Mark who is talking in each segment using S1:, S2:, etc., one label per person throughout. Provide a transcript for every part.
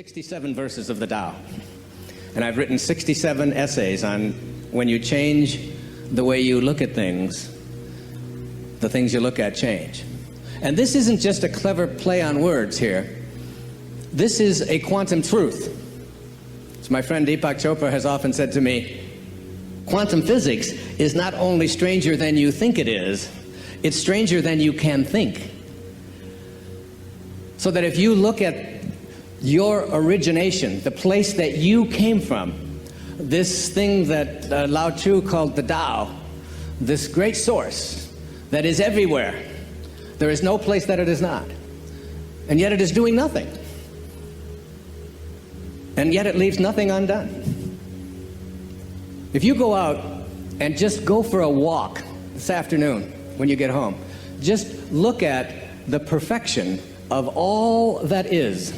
S1: 67 verses of the Tao, and I've written 67 essays on when you change the way you look at things, the things you look at change. And this isn't just a clever play on words here. This is a quantum truth. As my friend Deepak Chopra has often said to me, quantum physics is not only stranger than you think it is, it's stranger than you can think. So that if you look at your origination, the place that you came from, this thing that Lao Tzu called the Tao, this great source that is everywhere, there is no place that it is not. And yet it is doing nothing. And yet it leaves nothing undone. If you go out and just go for a walk this afternoon when you get home, just look at the perfection of all that is.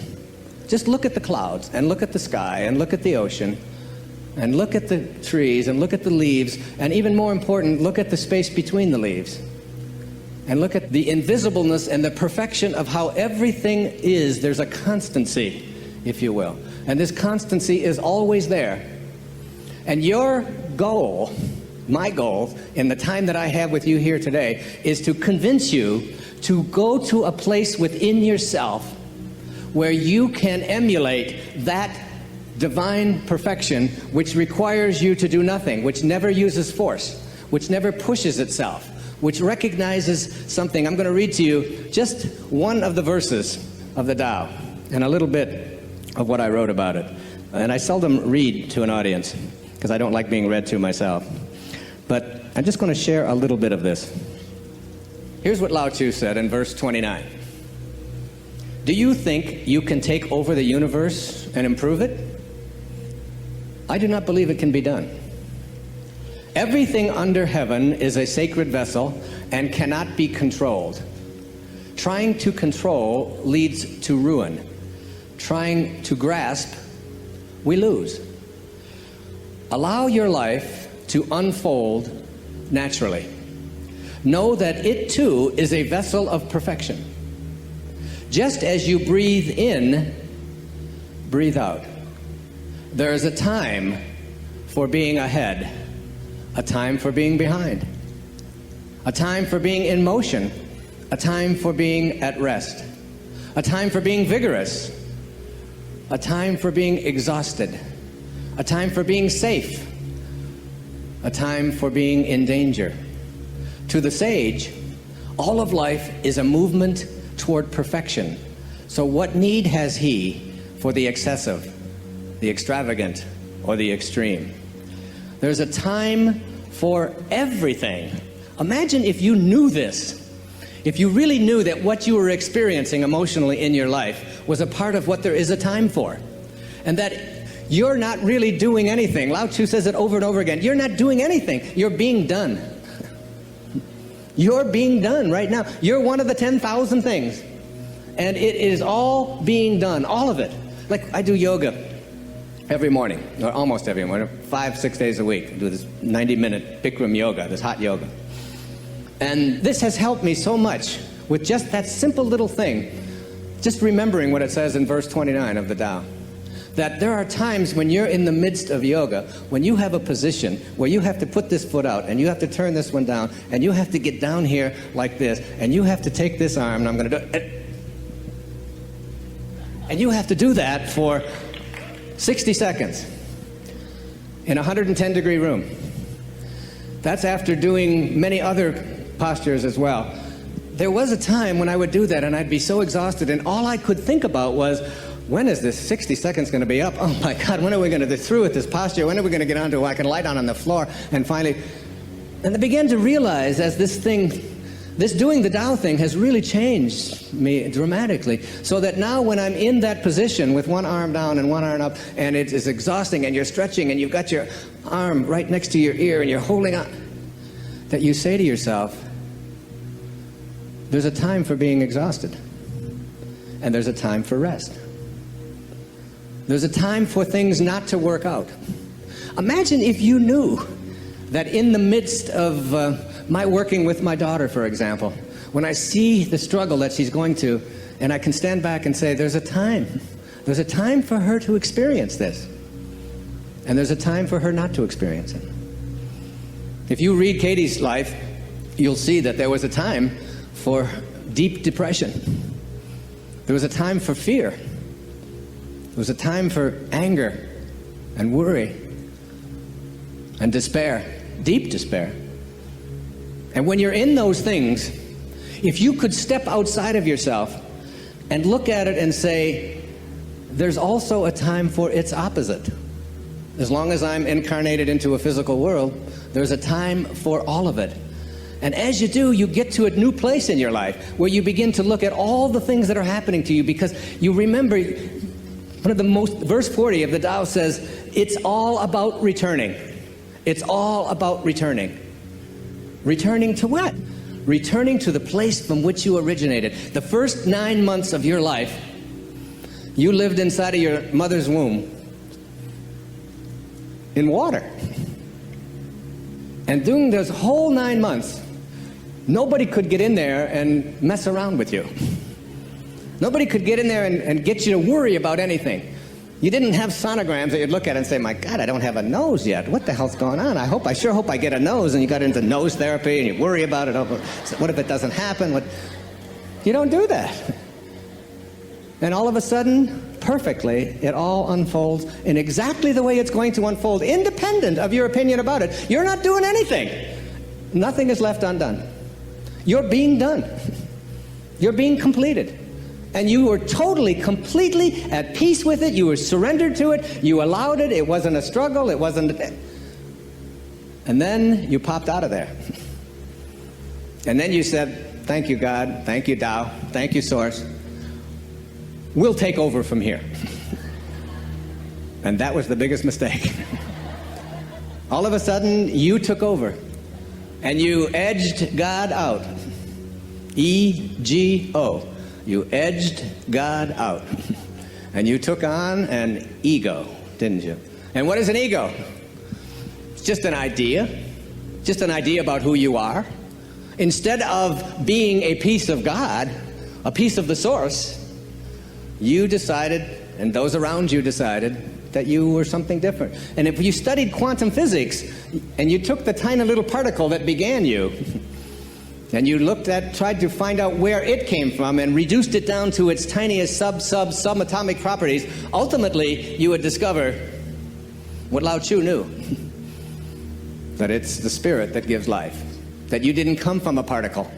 S1: Just look at the clouds, and look at the sky, and look at the ocean, and look at the trees, and look at the leaves, and even more important, look at the space between the leaves. And look at the invisibleness and the perfection of how everything is. There's a constancy, if you will. And this constancy is always there. And your goal, my goal, in the time that I have with you here today, is to convince you to go to a place within yourself where you can emulate that divine perfection which requires you to do nothing, which never uses force, which never pushes itself, which recognizes something. I'm going to read to you just one of the verses of the Tao and a little bit of what I wrote about it. And I seldom read to an audience because I don't like being read to myself. But I'm just going to share a little bit of this. Here's what Lao Tzu said in verse 29. Do you think you can take over the universe and improve it? I do not believe it can be done. Everything under heaven is a sacred vessel and cannot be controlled. Trying to control leads to ruin. Trying to grasp, we lose. Allow your life to unfold naturally. Know that it too is a vessel of perfection. Just as you breathe in, breathe out. There is a time for being ahead, a time for being behind, a time for being in motion, a time for being at rest, a time for being vigorous, a time for being exhausted, a time for being safe, a time for being in danger. To the sage, all of life is a movement toward perfection. So what need has he for the excessive, the extravagant, or the extreme? There's a time for everything. Imagine if you knew this. If you really knew that what you were experiencing emotionally in your life was a part of what there is a time for. And that you're not really doing anything. Lao Tzu says it over and over again. You're not doing anything. You're being done. You're being done right now. You're one of the 10,000 things. And it is all being done, all of it. Like I do yoga every morning, or almost every morning, 5-6 days a week. I do this 90-minute Bikram yoga, this hot yoga. And this has helped me so much with just that simple little thing, just remembering what it says in verse 29 of the Tao. That there are times when you're in the midst of yoga, when you have a position where you have to put this foot out, and you have to turn this one down, and you have to get down here like this, and you have to take this arm, and I'm going to do it. And you have to do that for 60 seconds in a 110-degree room. That's after doing many other postures as well. There was a time when I would do that, and I'd be so exhausted, and all I could think about was, when is this 60 seconds going to be up? Oh my God, when are we going to get through with this posture? When are we going to get onto I can lie down on the floor? And finally, and I began to realize as this doing the Tao thing has really changed me dramatically. So that now when I'm in that position with one arm down and one arm up, and it is exhausting, and you're stretching, and you've got your arm right next to your ear, and you're holding on, that you say to yourself, there's a time for being exhausted, and there's a time for rest. There's a time for things not to work out. Imagine if you knew that in the midst of my working with my daughter, for example, when I see the struggle that she's going to, and I can stand back and say, there's a time There's a time for her to experience this. And there's a time for her not to experience it. If you read Katie's life, you'll see that there was a time for deep depression. There was a time for fear. There was a time for anger and worry and despair, deep despair. And when you're in those things, if you could step outside of yourself and look at it and say, there's also a time for its opposite. As long as I'm incarnated into a physical world, there's a time for all of it. And as you do, you get to a new place in your life where you begin to look at all the things that are happening to you, because you remember verse 40 of the Tao says, it's all about returning. It's all about returning. Returning to what? Returning to the place from which you originated. The first 9 months of your life, you lived inside of your mother's womb in water. And during those whole 9 months, nobody could get in there and mess around with you. Nobody could get in there and get you to worry about anything. You didn't have sonograms that you'd look at and say, my God, I don't have a nose yet. What the hell's going on? I sure hope I get a nose. And you got into nose therapy and you worry about it. What if it doesn't happen? You don't do that. And all of a sudden, perfectly, it all unfolds in exactly the way it's going to unfold, independent of your opinion about it. You're not doing anything. Nothing is left undone. You're being done. You're being completed. And you were totally, completely at peace with it. You were surrendered to it. You allowed it. It wasn't a struggle. It wasn't... And then you popped out of there. And then you said, thank you, God. Thank you, Tao. Thank you, Source. We'll take over from here. And that was the biggest mistake. All of a sudden, you took over. And you edged God out. E-G-O. You edged God out. And you took on an ego, didn't you? And what is an ego? It's just an idea. Just an idea about who you are. Instead of being a piece of God, a piece of the Source, you decided, and those around you decided, that you were something different. And if you studied quantum physics, and you took the tiny little particle that began you, and you tried to find out where it came from and reduced it down to its tiniest subatomic properties, ultimately you would discover what Lao Tzu knew. That it's the spirit that gives life. That you didn't come from a particle.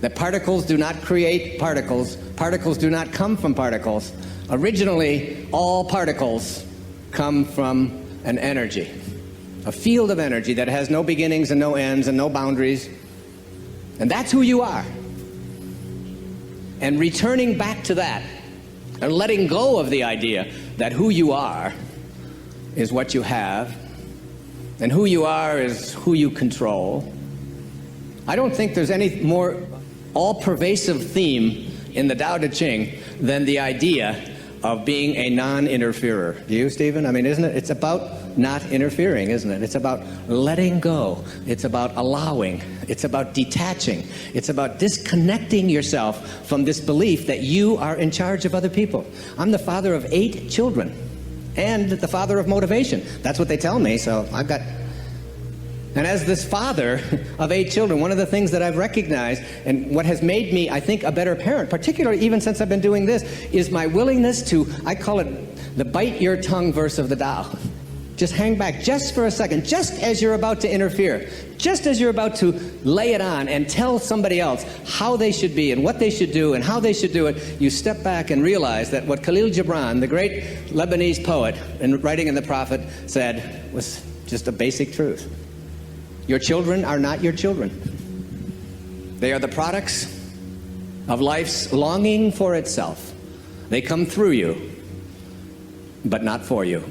S1: That particles do not create particles. Particles do not come from particles. Originally, all particles come from an energy. A field of energy that has no beginnings and no ends and no boundaries. And that's who you are. And returning back to that, and letting go of the idea that who you are is what you have, and who you are is who you control. I don't think there's any more all-pervasive theme in the Tao Te Ching than the idea of being a non-interferer. Do you, Stephen? I mean, isn't it? It's about not interfering, isn't it? It's about letting go. It's about allowing. It's about detaching. It's about disconnecting yourself from this belief that you are in charge of other people. I'm the father of 8 children and the father of motivation. That's what they tell me, so I've got... And as this father of 8 children, one of the things that I've recognized and what has made me, I think, a better parent, particularly even since I've been doing this, is my willingness to, I call it the bite your tongue verse of the Tao. Just hang back just for a second, just as you're about to interfere, just as you're about to lay it on and tell somebody else how they should be and what they should do and how they should do it, you step back and realize that what Khalil Gibran, the great Lebanese poet, in writing in The Prophet, said was just a basic truth. Your children are not your children. They are the products of life's longing for itself. They come through you, but not for you.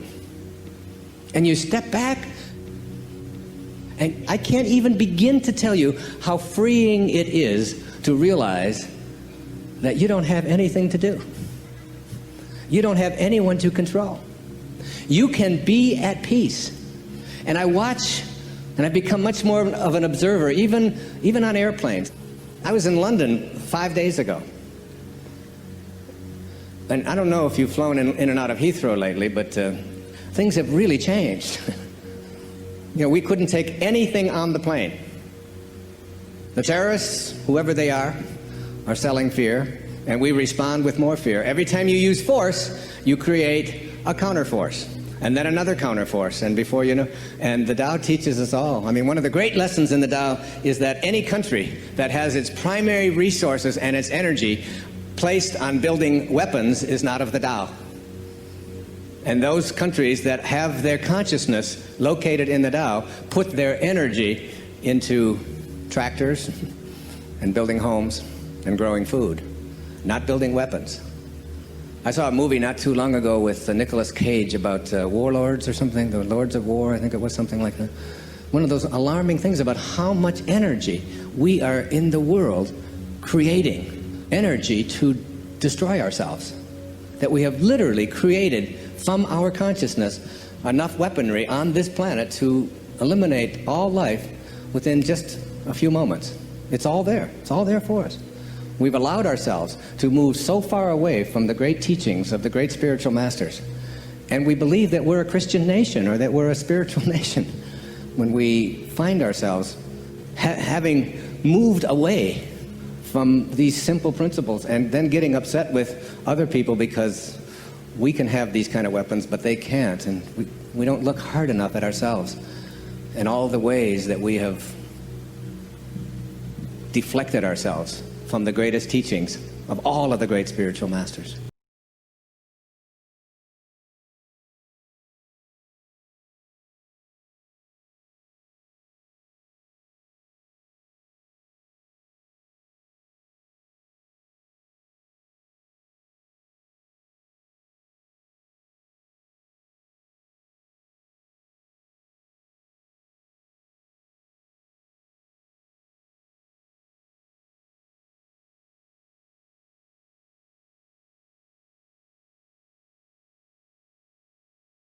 S1: And you step back, and I can't even begin to tell you how freeing it is to realize that you don't have anything to do. You don't have anyone to control. You can be at peace. And I watch... And I've become much more of an observer, even on airplanes. I was in London 5 days ago. And I don't know if you've flown in and out of Heathrow lately, but things have really changed. We couldn't take anything on the plane. The terrorists, whoever they are selling fear, and we respond with more fear. Every time you use force, you create a counterforce, and then another counterforce, and before you know, and the Tao teaches us all. I mean, one of the great lessons in the Tao is that any country that has its primary resources and its energy placed on building weapons is not of the Tao. And those countries that have their consciousness located in the Tao put their energy into tractors and building homes and growing food, not building weapons. I saw a movie not too long ago with Nicolas Cage about warlords or something, the Lords of War, I think it was something like that. One of those alarming things about how much energy we are in the world creating, energy to destroy ourselves. That we have literally created from our consciousness enough weaponry on this planet to eliminate all life within just a few moments. It's all there. It's all there for us. We've allowed ourselves to move so far away from the great teachings of the great spiritual masters. And we believe that we're a Christian nation or that we're a spiritual nation when we find ourselves having moved away from these simple principles and then getting upset with other people because we can have these kind of weapons, but they can't. And we don't look hard enough at ourselves and all the ways that we have deflected ourselves from the greatest teachings of all of the great spiritual masters.